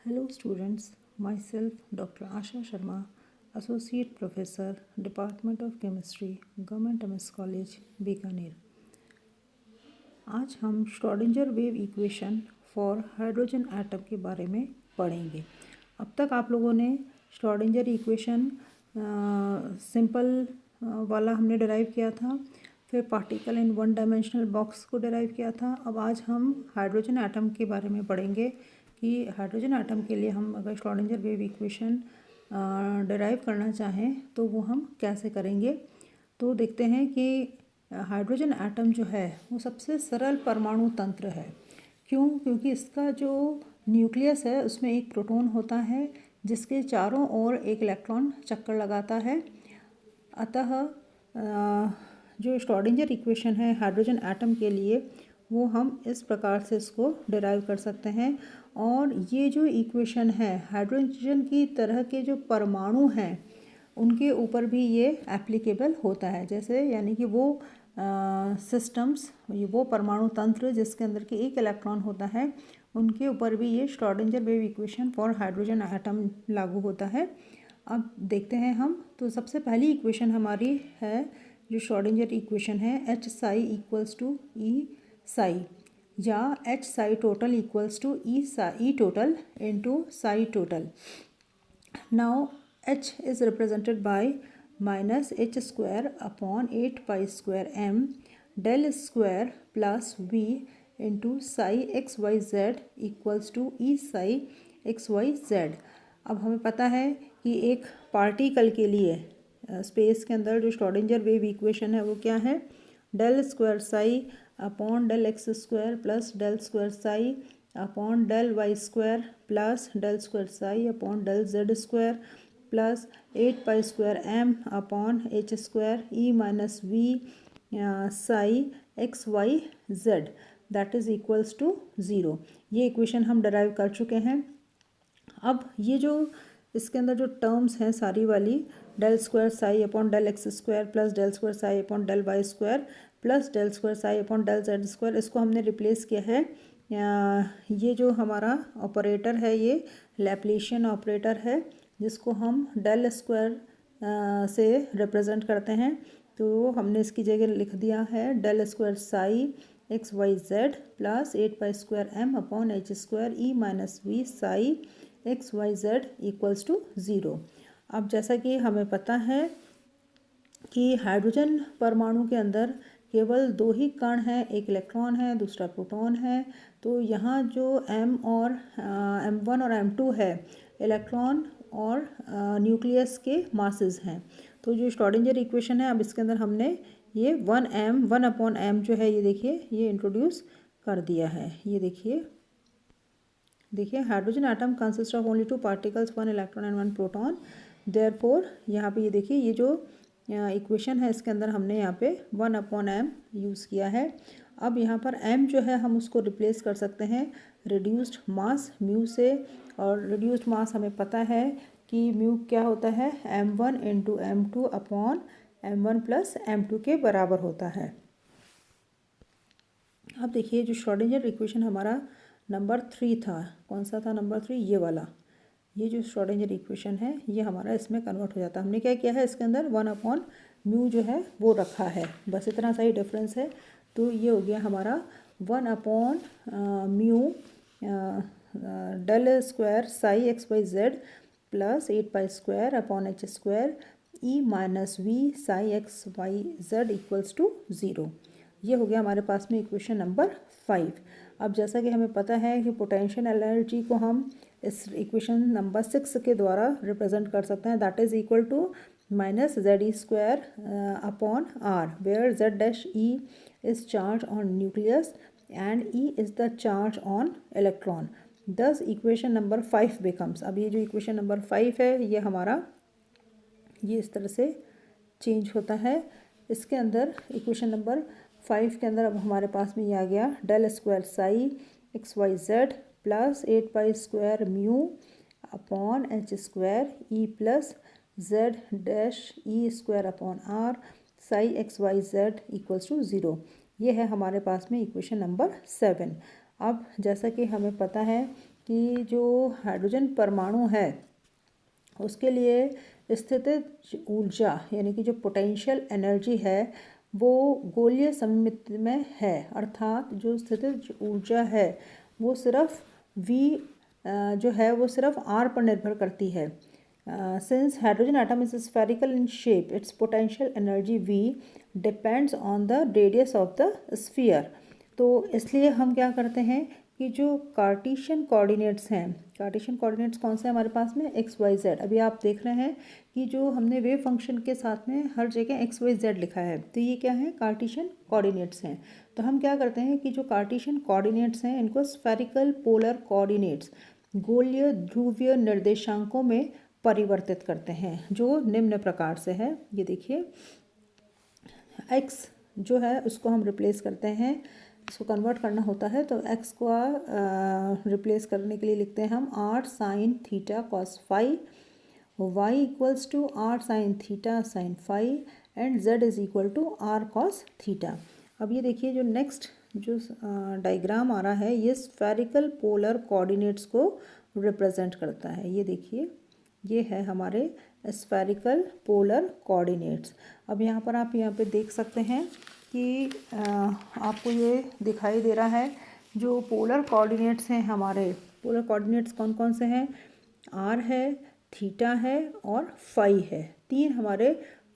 Hello students, myself Dr. Asha Sharma, Associate Professor, Department of Chemistry, Government MS College, Bikaner. आज हम Schrodinger wave equation for hydrogen atom के बारे में पढ़ेंगे। अब तक आप लोगों ने श्रोडिंगर इक्वेशन सिंपल वाला हमने डिराइव किया था, फिर particle in one dimensional box को डिराइव किया था। अब आज हम हाइड्रोजन एटम के बारे में पढ़ेंगे कि हाइड्रोजन एटम के लिए हम अगर श्रोडिंगर वेव इक्वेशन डिराइव करना चाहें तो वो हम कैसे करेंगे। तो देखते हैं कि हाइड्रोजन एटम जो है वो सबसे सरल परमाणु तंत्र है। क्यों? क्योंकि इसका जो न्यूक्लियस है उसमें एक प्रोटॉन होता है जिसके चारों ओर एक इलेक्ट्रॉन चक्कर लगाता है। अतः जो श्रोडिंगर इक्वेशन है हाइड्रोजन एटम के लिए वो हम इस प्रकार से इसको डिराइव कर सकते हैं। और ये जो इक्वेशन है हाइड्रोजन की तरह के जो परमाणु हैं उनके ऊपर भी ये एप्लीकेबल होता है। जैसे यानी कि वो सिस्टम्स, वो परमाणु तंत्र जिसके अंदर के एक इलेक्ट्रॉन होता है उनके ऊपर भी ये Schrodinger wave equation for hydrogen atom लागू होता है। अब देखते हैं हम। तो सबसे पहली इक्वेशन हमारी है जो श्रोडिंगर इक्वेशन है H psi equals to E psi, या H psi total equals to E total into psi total. Now H is represented by minus h square upon 8 pi square m del square plus V into psi x y z equals to E psi x y z. अब हमें पता है कि एक particle के लिए space के अंदर जो श्रोडिंगर वेव इक्वेशन है वो क्या है, del square psi upon del x square plus del square psi upon del y square plus del square psi upon del z square plus 8 pi square m upon h square E minus V psi x y z that is equals to 0। ये equation हम derive कर चुके हैं। अब ये जो इसके अंदर जो टर्म्स हैं सारी वाली, del square psi upon del x square plus del square psi upon del y square plus del square psi upon del z square, इसको हमने रिप्लेस किया है। ये जो हमारा ऑपरेटर है ये लैप्लेशियन ऑपरेटर है जिसको हम डेल स्क्वायर से रिप्रेजेंट करते हैं। तो हमने इसकी जगह लिख दिया है del square psi x y z plus 8 pi square m upon h square E minus V psi x y z equals to 0। अब जैसा कि हमें पता है कि हाइड्रोजन परमाणु के अंदर केवल दो ही कण हैं, एक इलेक्ट्रॉन है दूसरा प्रोटॉन है। तो यहाँ जो m और m1 और m2 है इलेक्ट्रॉन और न्यूक्लियस के मासेस हैं। तो जो श्रोडिंगर इक्वेशन है अब इसके अंदर हमने ये 1 अपॉन m जो है ये देखिए ये इंट्रोड्यूस कर दिया है। ये देखिए hydrogen atom consist of only 2 particles, 1 electron and 1 proton. Therefore यहाँ पे ये देखिए ये जो इक्वेशन है इसके अंदर हमने यहाँ पे 1 अपॉन m यूज़ किया है। अब यहाँ पर m जो है हम उसको रिप्लेस कर सकते हैं रिड्यूस्ड मास म्यू से, और रिड्यूस्ड मास हमें पता है कि म्यू क्या होता है m1 into m2 upon m1 plus m2 के बराबर होता है। अब देखिए जो श्रोडिंगर इक्वेशन हमारा नंबर 3 था, कौन सा था नंबर 3, ये वाला। ये जो श्रोडिंगर इक्वेशन है ये हमारा इसमें कन्वर्ट हो जाता है। हमने क्या किया है इसके अंदर 1 अपॉन म्यू जो है वो रखा है, बस इतना सा ही डिफरेंस है। तो ये हो गया हमारा 1 upon mu del square psi x y z plus 8 pi square upon h square E minus V psi x y z equals to 0। ये हो गया हमारे पास में इक्वेशन नंबर 5। अब जैसा कि हमें पता है कि पोटेंशियल एनर्जी को हम इस इक्वेशन नंबर 6 के द्वारा रिप्रेजेंट कर सकते हैं, that is equal to minus Z e square upon r, where Z dash e is charge on nucleus and e is the charge on electron. Thus equation number 5 becomes, अब ये जो equation number 5 है ये हमारा ये इस तरह से चेंज होता है। इसके अंदर इक्वेशन नंबर 5 के अंदर अब हमारे पास में ये आ गया del square psi x y z plus 8 pi square mu upon h square E plus Z dash e square upon r psi x y z equals to 0। ये है हमारे पास में इक्वेशन नंबर 7। अब जैसा कि हमें पता है कि जो हाइड्रोजन परमाणु है उसके लिए स्थितिज ऊर्जा यानी कि जो पोटेंशियल एनर्जी है वो गोलीय सममित में है, अर्थात जो स्थितिज ऊर्जा है वो सिर्फ V जो है वो सिर्फ R पर निर्भर करती है। Since hydrogen atom is spherical in shape, its potential energy V depends on the radius of the sphere। तो इसलिए हम क्या करते हैं कि जो कार्टेशियन कोऑर्डिनेट्स हैं, कार्टेशियन कोऑर्डिनेट्स कौन से हमारे पास में एक्स वाई जेड। अभी आप देख रहे हैं कि जो हमने वेव फंक्शन के साथ में हर जगह एक्स वाई जेड लिखा है, तो ये क्या है, कार्टेशियन कोऑर्डिनेट्स हैं। तो हम क्या करते हैं कि जो कार्टेशियन कोऑर्डिनेट्स हैं इनको स्फेरिकल पोलर कोऑर्डिनेट्स गोलीय ध्रुवीय निर्देशांकों में परिवर्तित करते हैं, जो निम्न प्रकार से है। ये देखिए, एक्स जो है उसको हम रिप्लेस करते हैं, इसको कन्वर्ट करना होता है तो एक्स को रिप्लेस करने के लिए लिखते हैं हम r sine theta cos phi, y equals to r sine theta sine phi and z is equal to r cos theta. अब ये देखिए जो नेक्स्ट जो डायग्राम आ रहा है ये स्फेरिकल पोलर कोऑर्डिनेट्स को रिप्रेजेंट करता है। ये देखिए, ये है हमारे स्फेरिकल पोलर कोऑर्डिनेट्स। अब यहाँ पर आप यहाँ पे देख सकते हैं कि आपको ये दिखाई दे रहा है जो पोलर कोऑर्डिनेट्स हैं हमारे, पोलर कोऑर्डिनेट्स कौन कौन से हैं, आर है, थीटा है और फाई है, तीन हमारे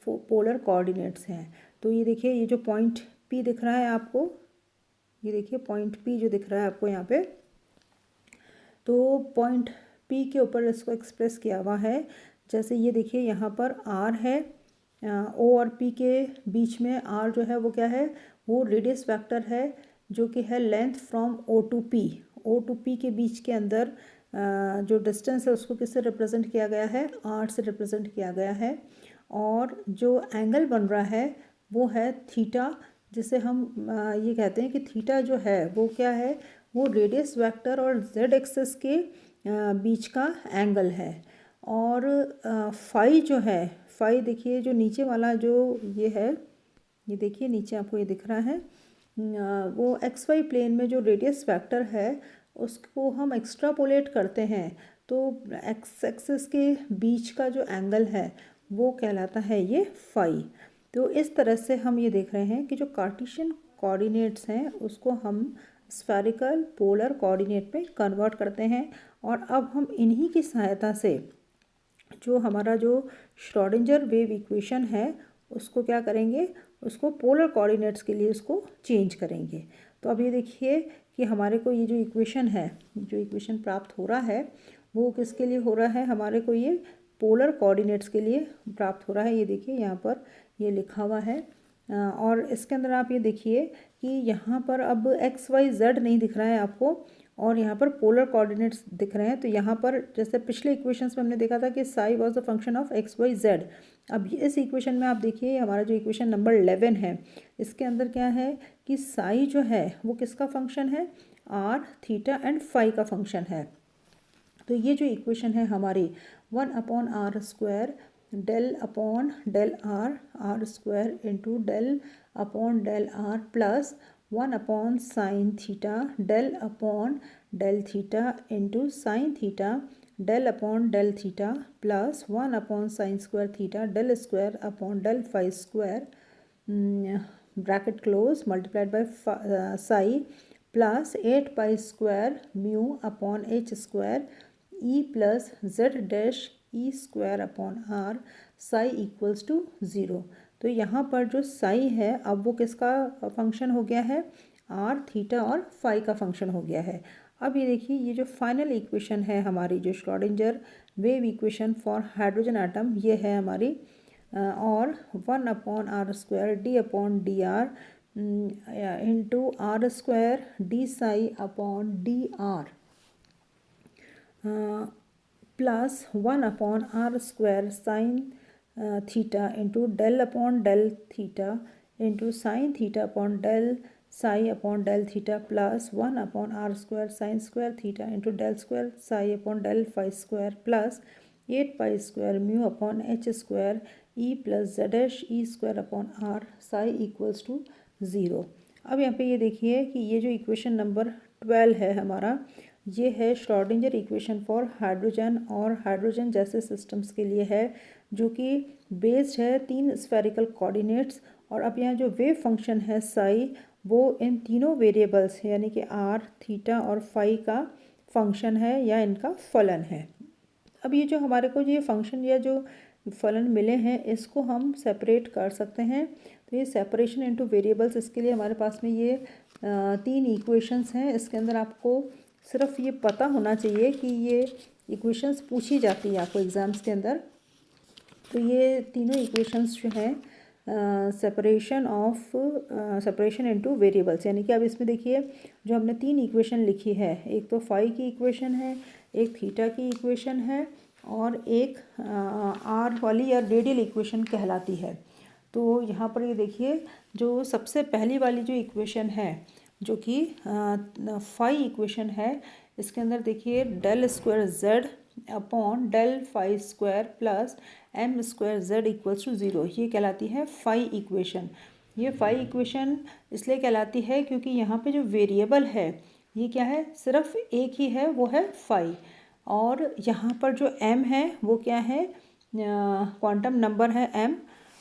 पोलर कोऑर्डिनेट्स हैं। तो ये देखिए, ये जो पॉइंट पी दिख रहा है आपको, ये देखिए पॉइंट पी जो दिख रहा है आपको यहाँ पे, तो पॉइंट पी के ऊपर इसको एक्सप्रेस किया हुआ है। जैसे ये देखिए यहाँ पर आर है, ओ और पी के बीच में आर जो है वो क्या है, वो रेडियस वेक्टर है जो कि है length from O to P. O to P के बीच के अंदर जो डिस्टेंस है उसको किससे रिप्रेजेंट किया गया है, आर से रिप्रेजेंट किया गया है। और जो एंगल बन रहा है वो है थीटा, जिसे हम ये कहते हैं कि थीटा जो है वो क्या है, वो रेडियस वेक्टर और जेड एक्सिस के बीच का एंगल है। और फाई जो है, फाई देखिए जो नीचे वाला जो ये है, ये देखिए नीचे आपको ये दिख रहा है, वो एक्स वाई प्लेन में जो रेडियस वेक्टर है उसको हम एक्स्ट्रापोलेट करते हैं तो एक्स एक्सिस के बीच का जो एंगल है वो कहलाता है ये फाई। तो इस तरह से हम ये देख रहे हैं कि जो कार्टेशियन कोऑर्डिनेट्स हैं उसको हम स्फेरिकल पोलर कोऑर्डिनेट में कन्वर्ट करते हैं। और अब हम इन्हीं की सहायता से जो हमारा जो श्रोडिंगर वेव इक्वेशन है उसको क्या करेंगे, उसको पोलर कोऑर्डिनेट्स के लिए उसको चेंज करेंगे। तो अब ये देखिए कि हमारे को ये जो इक्वेशन है, जो इक्वेशन प्राप्त हो रहा है वो किसके लिए हो रहा है, हमारे को ये पोलर कोऑर्डिनेट्स के लिए प्राप्त हो रहा है। ये देखिए यहाँ पर ये लिखा हुआ है और इसके अंदर आप ये देखिए कि यहाँ पर अब एक्स वाई जेड नहीं दिख रहा है आपको और यहाँ पर पोलर कोऑर्डिनेट्स दिख रहे हैं। तो यहाँ पर जैसे पिछले इक्वेशंस में हमने देखा था कि psi was the function of x y z, अब इस इक्वेशन में आप देखिए हमारा जो इक्वेशन नंबर 11 है इसके अंदर क्या है कि साई जो है वो किसका फंक्शन है, आर थीटा एंड फाई का फंक्शन है। तो ये जो इक्वेशन है हमारी 1/r² del upon del r square into del upon del r plus 1 sine theta del upon del theta into sine theta del upon del theta plus 1 sine square theta del square upon del phi square bracket close multiplied by psi plus 8 pi square mu upon h square E plus Z dash e square upon r psi equals to 0। तो यहाँ पर जो साई है अब वो किसका function हो गया है, आर थीटा और फाई का फंक्शन हो गया है। अब ये देखिए ये जो फाइनल इक्वेशन है हमारी, जो Schrodinger wave equation for hydrogen atom, ये है हमारी और 1/r² d upon d r into r square d psi upon d r plus 1/r² sine theta into del upon del theta into sine theta upon del psi upon del theta plus 1/r² sine square theta into del square psi upon del phi square plus 8 pi square mu upon h square E plus Z dash e square upon r psi equals to 0। अब यहाँ पे ये देखिए कि ये जो equation number 12 है हमारा, ये है श्रोडिंगर इक्वेशन फॉर हाइड्रोजन और हाइड्रोजन जैसे सिस्टम्स के लिए है, जो कि बेस्ड है 3 स्फेरिकल कोऑर्डिनेट्स। और अब यहाँ जो वेव फंक्शन है साई, वो इन तीनों वेरिएबल्स यानी कि आर, थीटा और फाई का फंक्शन है या इनका फलन है। अब ये जो हमारे को ये फंक्शन या जो फलन मिले हैं, इसको हम सेपरेट कर सकते हैं। तो ये सेपरेशन इनटू वेरिएबल्स, इसके लिए हमारे पास में ये 3 इक्वेशंस हैं। इसके अंदर आपको सिर्फ ये पता होना चाहिए कि ये इक्वेशंस पूछी जाती है आपको एग्ज़ाम्स के अंदर। तो ये तीनों इक्वेशंस जो हैं सेपरेशन इनटू वेरिएबल्स, यानी कि अब इसमें देखिए जो हमने 3 इक्वेशन लिखी है, एक तो फाई की इक्वेशन है, एक थीटा की इक्वेशन है और एक आर वाली या रेडियल इक्वेशन कहलाती है। तो यहाँ पर ये देखिए जो सबसे पहली वाली जो इक्वेशन है, जो कि फाई इक्वेशन है, इसके अंदर देखिए del square Z upon del phi square plus m square Z equals to 0, ये कहलाती है फाई इक्वेशन। ये फाई इक्वेशन इसलिए कहलाती है क्योंकि यहाँ पे जो वेरिएबल है ये क्या है, सिर्फ एक ही है, वो है फाई। और यहाँ पर जो एम है वो क्या है, क्वांटम नंबर है एम।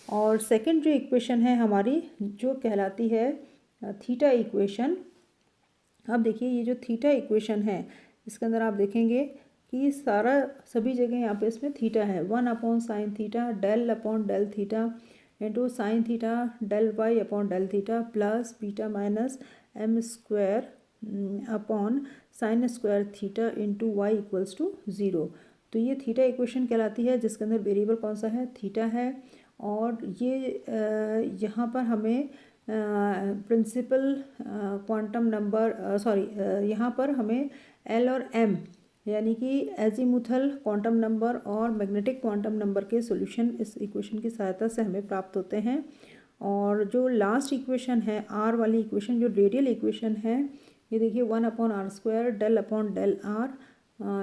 और सेकंड जो इक्वेशन है हमारी, जो कहलाती है थीटा इक्वेशन। अब देखिए ये जो थीटा इक्वेशन है, इसके अंदर आप देखेंगे कि सभी जगह यहाँ पे इसमें थीटा है। 1 upon sine theta del upon del theta into sine theta del y upon del theta plus beta minus m square upon sine square theta into y equals to 0। तो ये थीटा इक्वेशन कहलाती है, जिसके अंदर variable कौन सा है, theta है। और ये यहाँ पर हमें प्रिंसिपल क्वांटम नंबर यहाँ पर हमें एल और एम यानी कि एजीमुथल क्वांटम नंबर और मैग्नेटिक क्वांटम नंबर के सॉल्यूशन इस इक्वेशन की सहायता से हमें प्राप्त होते हैं। और जो लास्ट इक्वेशन है आर वाली इक्वेशन, जो रेडियल इक्वेशन है, ये देखिए 1 upon r square del upon del r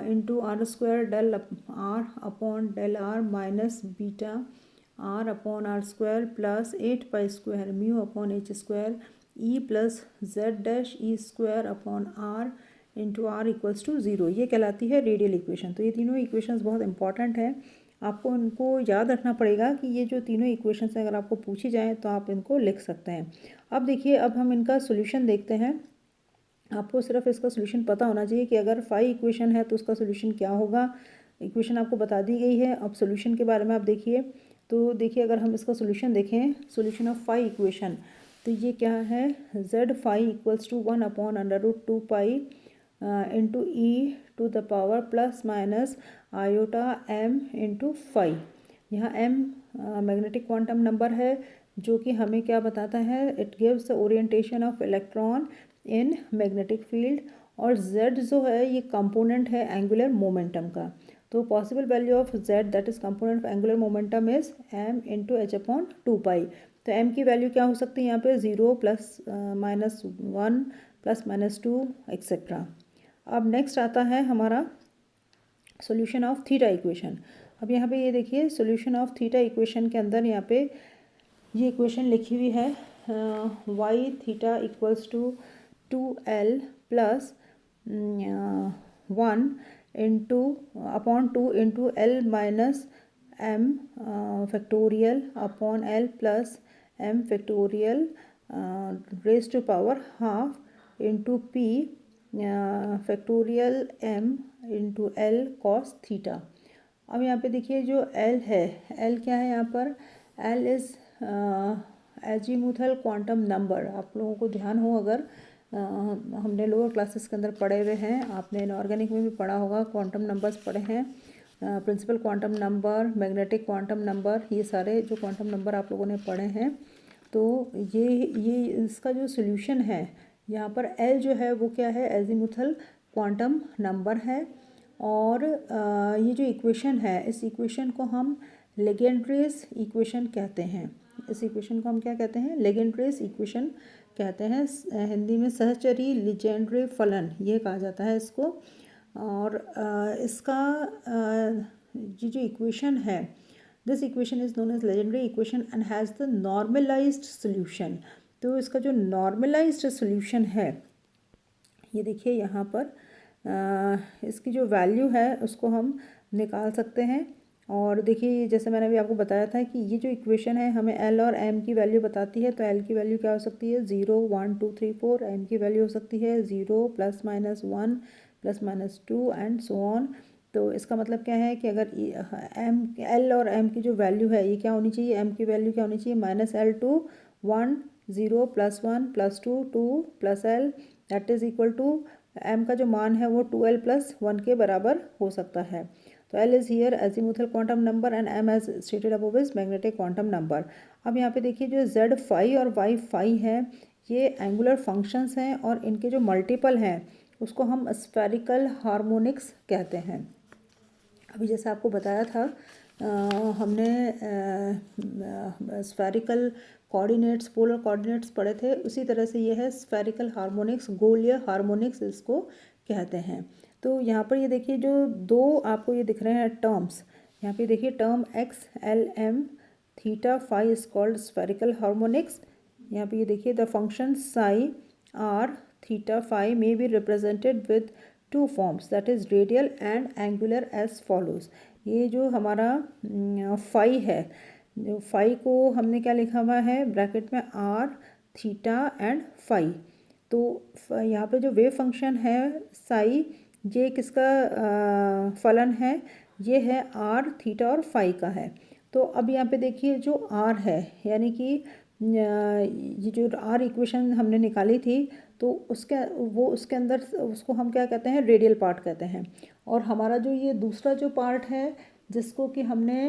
into r square del r upon del r minus beta r upon r square plus 8 pi square mu upon h square E plus Z dash e square upon r into r equals to 0, ये कहलाती है radial equation. तो ये तीनों equations बहुत important है, आपको इनको याद रखना पड़ेगा कि ये जो तीनों इक्वेशंस अगर आपको पूछी जाए तो आप इनको लिख सकते हैं। अब देखिए, अब हम इनका सोल्यूशन देखते हैं। आपको सिर्फ इसका सोल्यूशन पता होना चाहिए कि अगर फाई इक्वेशन है तो उसका सोल्यूशन क्या होगा। इक्वेशन आपको बता दी गई है। अब सोल्यूशन के बारे में आप देखिए, तो देखिए अगर हम इसका सोल्यूशन देखें, सोल्यूशन ऑफ फाई इक्वेशन, तो ये क्या है, z phi equals to 1 upon under root 2 pi into e to the power plus minus iota m into phi. यहाँ एम मैग्नेटिक क्वांटम नंबर है, जो कि हमें क्या बताता है, it gives the orientation of electron in magnetic field. और z जो है ये कंपोनेंट है एंगुलर मोमेंटम का। तो possible value of z that is component of angular momentum is m into H upon 2 पाई। तो m की वैल्यू क्या हो सकती है यहाँ पे, 0 plus minus 1 plus minus 2 etcetera. अब नेक्स्ट आता है हमारा सॉल्यूशन ऑफ थीटा इक्वेशन। अब यहाँ पे ये देखिए सॉल्यूशन ऑफ थीटा इक्वेशन के अंदर यहाँ पे ये इक्वेशन लिखी हुई है, y theta equals to 2l plus 1 into upon 2 into l minus m factorial upon l plus m factorial raise to power half into p factorial m into l cos theta. अब यहाँ पे देखिए जो L है, L क्या है यहाँ पर, L is azimuthal quantum number. आप लोगों को ध्यान हो, अगर हमने लोअर क्लासेस के अंदर पढ़े हुए हैं, आपने इनऑर्गेनिक में भी पढ़ा होगा, क्वांटम नंबर्स पढ़े हैं, principal quantum number, magnetic quantum number, ये सारे जो क्वांटम नंबर आप लोगों ने पढ़े हैं। तो ये इसका जो सोल्यूशन है यहाँ पर, एल जो है वो क्या है, एजीमुथल क्वांटम नंबर है। और ये जो इक्वेशन है, इस इक्वेशन को हम लेजेंड्रेस इक्वेशन कहते हैं। इस इक्वेशन को हम क्या कहते हैं, लेजेंड्रेस इक्वेशन कहते हैं। हिंदी में सहचरी लीजेंड्रे फलन ये कहा जाता है इसको। और इसका ये जो इक्वेशन है, this equation is known as Legendre equation and has the normalised solution. तो इसका जो नॉर्मलाइज्ड सोल्यूशन है, ये देखिए यहाँ पर इसकी जो वैल्यू है उसको हम निकाल सकते हैं। और देखिए जैसे मैंने अभी आपको बताया था कि ये जो इक्वेशन है हमें एल और एम की वैल्यू बताती है। तो एल की वैल्यू क्या हो सकती है 0 1 2 3 4, एम की वैल्यू हो सकती है 0 +-1 +-2 एंड सो ऑन। तो इसका मतलब क्या है कि अगर एम एल और एम की जो वैल्यू है ये क्या होनी चाहिए, एम की वैल्यू क्या होनी चाहिए -L to 1 0 +1 +2 2 +L that is equal to m का जो मान है वो 2L + 1 के बराबर हो सकता है। तो L is here azimuthal quantum number and M as stated above is magnetic quantum number. अब यहाँ पे देखिए जो Z फाई और Y फाई है ये एंगुलर फंक्शंस हैं और इनके जो मल्टीपल हैं उसको हम स्फेरिकल हार्मोनिक्स कहते हैं। अभी जैसे आपको बताया था हमने स्फेरिकल कोऑर्डिनेट्स पोलर कोऑर्डिनेट्स पढ़े थे, उसी तरह से ये है स्फेरिकल हार्मोनिक्स, गोलीय हार्मोनिक्स इसको कहते हैं। तो यहाँ पर ये देखिए जो दो आपको ये दिख रहे हैं टर्म्स, यहाँ पे देखिए term x l m theta phi is called spherical harmonics. यहाँ पे ये देखिए the function psi r theta phi may be represented with two forms that is radial and angular as follows. ये जो हमारा फाई है, जो फाई को हमने क्या लिखा हुआ है ब्रैकेट में आर थीटा एंड फाई। तो यहाँ पे जो वेव फंक्शन है साई ये किसका फलन है, ये है आर थीटा और फाई का है। तो अब यहाँ पे देखिए जो आर है यानी कि ये जो आर इक्वेशन हमने निकाली थी तो उसके अंदर उसको हम क्या कहते हैं रेडियल पार्ट कहते हैं। और हमारा जो ये दूसरा जो पार्ट है जिसको कि हमने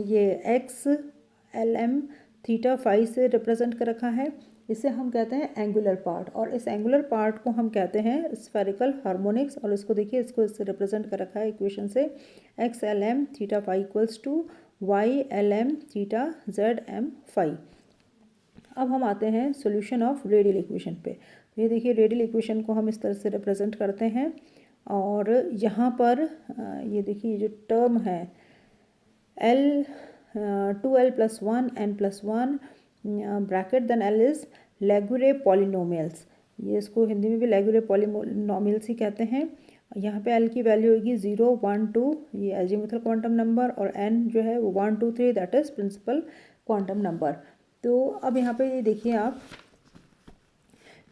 ये x l m theta phi से रिप्रेजेंट कर रखा है इसे हम कहते हैं एंगुलर पार्ट। और इस एंगुलर पार्ट को हम कहते हैं स्फेरिकल हार्मोनिक्स। और इसको देखिए इसको इससे रिप्रेजेंट कर रखा है इक्वेशन से x l m theta phi equals to y l m theta z m phi. अब हम आते हैं सॉल्यूशन ऑफ रेडियल इक्वेशन पे। ये देखिए रेडियल इक्वेशन को हम इस तरह से रिप्रेजेंट करते हैं और यहाँ पर ये देखिए जो टर्म है L 2L + 1 N + 1 bracket then L is लेगुरे पॉलिनोमियल्स। ये इसको हिंदी में भी लेगुरे पॉलिनोमियल्स ही कहते हैं। यहाँ पे L की वैल्यू होगी 0 1 2 ये अजीमुथल क्वांटम नंबर और N जो है वो 1 2 3 that is principal quantum number. तो अब यहाँ पे ये देखिए आप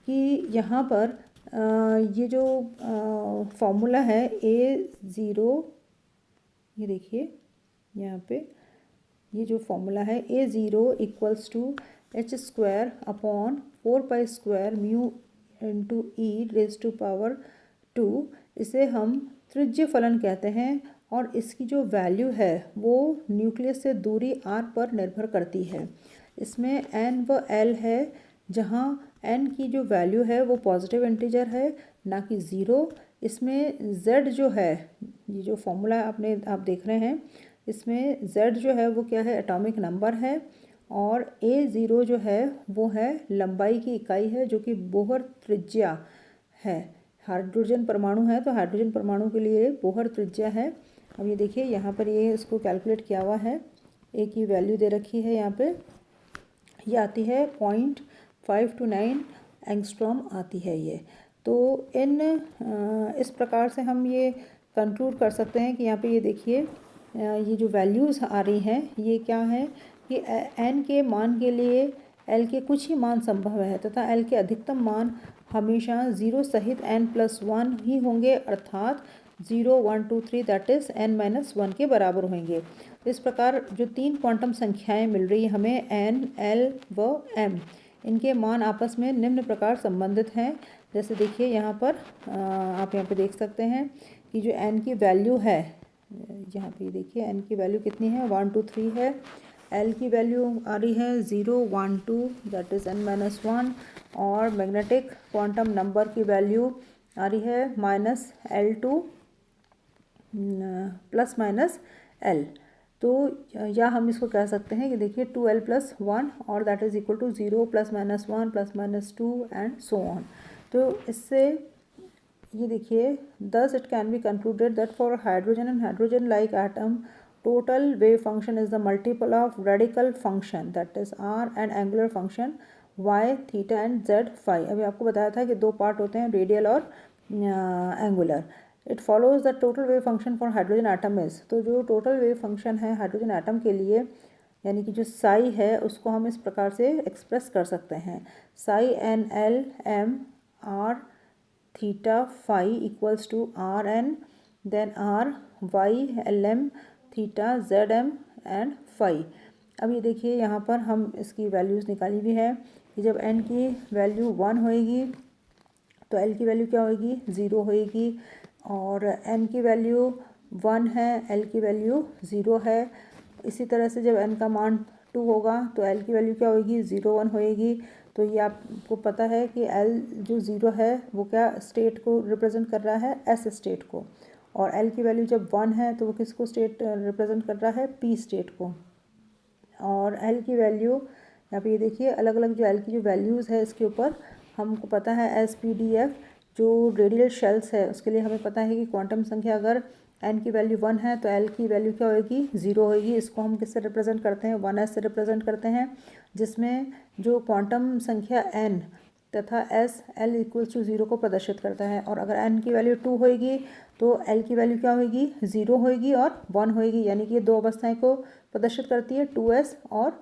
कि यहाँ पर ये जो फॉर्मूला है A0, ये देखिए यहाँ पे ये जो फॉर्मूला है A0 equals to h² upon 4π² mu into e⁻²। इसे हम त्रिज्य फलन कहते हैं और इसकी जो वैल्यू है वो न्यूक्लियस से दूरी r पर निर्भर करती है। इसमें n व l है जहाँ n की जो वैल्यू है वो पॉजिटिव इंटीजर है ना कि ज़ीरो। इसमें z जो है ये जो फॉर्मूला आप देख रहे हैं इसमें z जो है वो क्या है एटॉमिक नंबर है और A0 जो है वो है लंबाई की इकाई है जो कि बोहर त्रिज्या है। हाइड्रोजन परमाणु है तो हाइड्रोजन परमाणु के लिए बोहर त्रिज्या है। अब ये देखिए यहाँ पर ये इसको कैलकुलेट किया हुआ है, A की वैल्यू दे रखी है यहाँ पे, ये आती है 0.529 एंगस्ट्रॉम आती है ये। तो इस प्रकार से हम ये कंक्लूड कर सकते हैं कि यहाँ पे ये देखिए ये जो वैल्यूज़ आ रही हैं ये क्या है कि n के मान के लिए l के कुछ ही मान संभव है तथा l के अधिकतम मान हमेशा 0 सहित n+1 ही होंगे अर्थात 0 1 2 3 दैट इज़ n-1 के बराबर होंगे। इस प्रकार जो तीन क्वांटम संख्याएं मिल रही हैं हमें n, l व m, इनके मान आपस में निम्न प्रकार संबंधित हैं। जैसे देखिए यहाँ पर आप यहाँ पे देख सकते हैं कि जो n की वैल्यू है, यहाँ पे देखिए n की वैल्यू कितनी है 1 2 3 है। l की वैल्यू आ रही है 0 1 2 दैट इज़ n-1 और मैग्नेटिक क्वांटम नंबर की वैल्यू आ रही है -L2 ±L। तो या हम इसको कह सकते हैं कि देखिए 2L + 1 और that is equal to 0 ±1 ±2 and so on. तो इससे ये देखिए thus it can be concluded that for hydrogen and hydrogen like atom total wave function is the multiple of radical function that is r and angular function y theta and z phi। अभी आपको बताया था कि दो part होते हैं radial और angular. It follows the total wave function for hydrogen atom is, तो जो टोटल वेव फंक्शन है हाइड्रोजन एटम के लिए यानी कि जो साई है उसको हम इस प्रकार से एक्सप्रेस कर सकते हैं, psi n l m r theta phi equals to r n then r y l m theta z m and phi. अब ये देखिए यहाँ पर हम इसकी वैल्यूज़ निकाली भी है कि जब n की वैल्यू 1 होएगी तो l की वैल्यू क्या होएगी 0 होएगी, और n की वैल्यू 1 है, l की वैल्यू 0 है। इसी तरह से जब n का मान 2 होगा तो l की वैल्यू क्या होएगी 0 1 होएगी। तो ये आपको पता है कि l जो 0 है वो क्या स्टेट को रिप्रेजेंट कर रहा है, s स्टेट को, और l की वैल्यू जब 1 है तो वो किसको स्टेट रिप्रेजेंट कर रहा है, p स्टेट को। और l की वैल्यू यहाँ पे ये देखिए अलग अलग जो l की जो वैल्यूज़ है इसके ऊपर हमको पता है SPDF जो रेडियल शेल्स है उसके लिए हमें पता है कि क्वांटम संख्या अगर n की वैल्यू 1 है तो l की वैल्यू क्या होगी 0 होगी। इसको हम किससे रिप्रेजेंट करते हैं, 1s से रिप्रेजेंट करते हैं, जिसमें जो क्वांटम संख्या n तथा s l इक्वल्स टू 0 को प्रदर्शित करता है। और अगर n की वैल्यू 2 होएगी तो l की वैल्यू क्या होएगी 0 होएगी और 1 होएगी, यानी कि ये दो अवस्थाएं को प्रदर्शित करती है, 2s और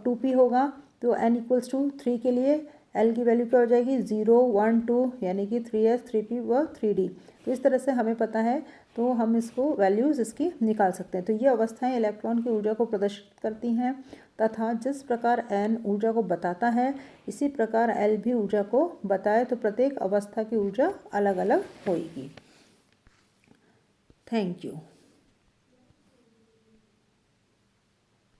2p होगा। तो n इक्वल्स टू 3 के लिए l की वैल्यू क्या हो जाएगी 0 1 2, यानी कि 3s 3p व 3d। तो इस तरह से हमें पता है तो हम इसको वैल्यूज़ इसकी निकाल सकते हैं। तो ये अवस्थाएं इलेक्ट्रॉन की ऊर्जा को प्रदर्शित करती हैं तथा जिस प्रकार n ऊर्जा को बताता है इसी प्रकार l भी ऊर्जा को बताए, तो प्रत्येक अवस्था की ऊर्जा अलग अलग होगी। Thank you.